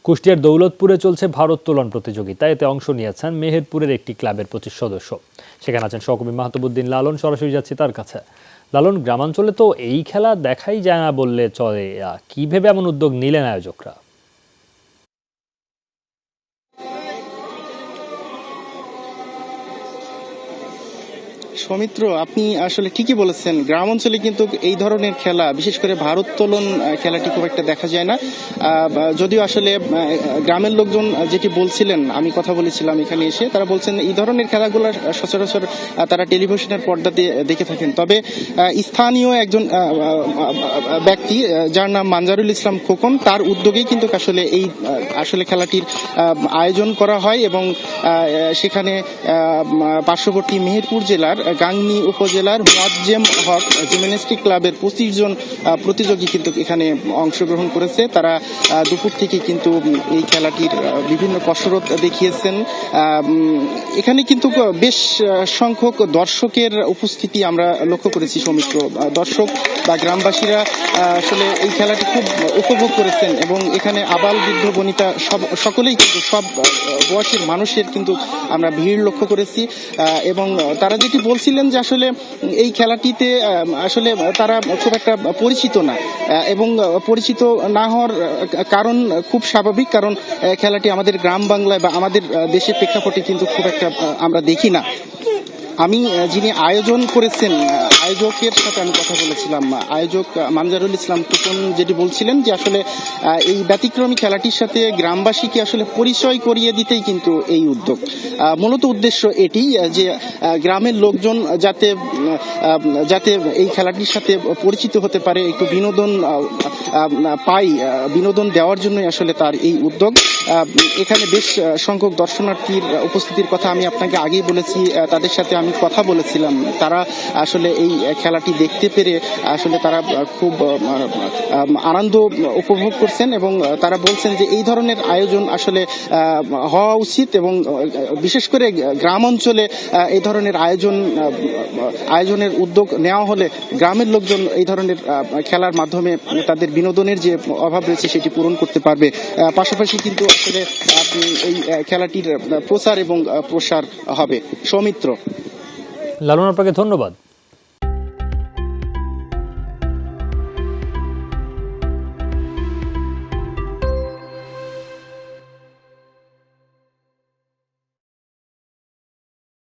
কুষ্টিয়ার দৌলতপুরে চলছে ভারোত্তোলন প্রতিযোগিতা। এতে অংশ নিয়েছেন মেহেরপুরের একটি ক্লাবের 25 সদস্য। সেখানে আছেন সহকর্মী মাহতাবুদ্দিন লালন। সরাসরি যাচ্ছি তার কাছে। লালন, গ্রামাঞ্চলে তো এই খেলা দেখাই যায় না বললে চলে, কি ভেবে এমন উদ্যোগ নিলেন আয়োজকরা? সৌমিত্র, আপনি আসলে ঠিকই বলেছেন। গ্রাম অঞ্চলে কিন্তু এই ধরনের খেলা, বিশেষ করে ভারোত্তোলন খেলাটি খুব একটা দেখা যায় না। যদিও আসলে গ্রামের লোকজন যেটি বলছিলেন, আমি কথা বলেছিলাম এখানে এসে, তারা বলছেন এই ধরনের খেলাগুলো সচরাচর তারা টেলিভিশনের পর্দাতে দেখে থাকেন। তবে স্থানীয় একজন ব্যক্তি যার নাম মানজারুল ইসলাম খোকন, তার উদ্যোগেই কিন্তু আসলে খেলাটির আয়োজন করা হয় এবং সেখানে পার্শ্ববর্তী মেহেরপুর জেলার গাংনী উপজেলার মুয়াজ্জেম হক জিমন্যাস্টিক ক্লাবের 25 জন প্রতিযোগী কিন্তু এখানে অংশগ্রহণ করেছে। তারা দুপুর থেকে কিন্তু এই খেলাটির বিভিন্ন কসরত দেখিয়েছেন। এখানে কিন্তু বেশ সংখ্যক দর্শকের উপস্থিতি আমরা লক্ষ্য করেছি সৌমিত্র। দর্শক বা গ্রামবাসীরা আসলে এই খেলাটি খুব উপভোগ করেছেন এবং এখানে আবাল বৃদ্ধ বনিতা সকলেই কিন্তু সব বয়সের মানুষের কিন্তু আমরা ভিড় লক্ষ্য করেছি। এবং তারা যেটি বলছিলেন যে আসলে এই খেলাটিতে আসলে তারা খুব একটা পরিচিত না, এবং পরিচিত না হওয়ার কারণ খুব স্বাভাবিক, কারণ খেলাটি আমাদের গ্রাম বাংলায় বা আমাদের দেশের প্রেক্ষাপটে কিন্তু খুব একটা আমরা দেখি না। আমি যিনি আয়োজন করেছেন, আয়োজকের সাথে আমি কথা বলেছিলাম। আয়োজক মানজারুল ইসলাম খোকন যেটি বলছিলেন যে আসলে এই ব্যতিক্রমী খেলাটির সাথে গ্রামবাসীকে আসলে পরিচয় করিয়ে দিতেই কিন্তু এই উদ্যোগ। মূলত উদ্দেশ্য এটি যে গ্রামের লোকজন যাতে এই খেলাটির সাথে পরিচিত হতে পারে, একটু বিনোদন পাই, বিনোদন দেওয়ার জন্যই আসলে তার এই উদ্যোগ। এখানে বেশ সংখ্যক দর্শনার্থীর উপস্থিতির কথা আমি আপনাকে আগেই বলেছি। তাদের সাথে আমি কথা বলেছিলাম। তারা আসলে এই খেলাটি দেখতে পেরে আসলে তারা খুব আনন্দ উপভোগ করছেন এবং তারা বলছেন যে এই ধরনের আয়োজন আসলে হওয়া উচিত এবং বিশেষ করে গ্রাম অঞ্চলে এই ধরনের আয়োজনের উদ্যোগ নেওয়া হলে গ্রামের লোকজন এই ধরনের খেলার মাধ্যমে তাদের বিনোদনের যে অভাব রয়েছে সেটি পূরণ করতে পারবে। পাশাপাশি কিন্তু আসলে এই খেলাটির প্রচার এবং প্রসার হবে। সৌমিত্র। লালন, আপনাকে ধন্যবাদ।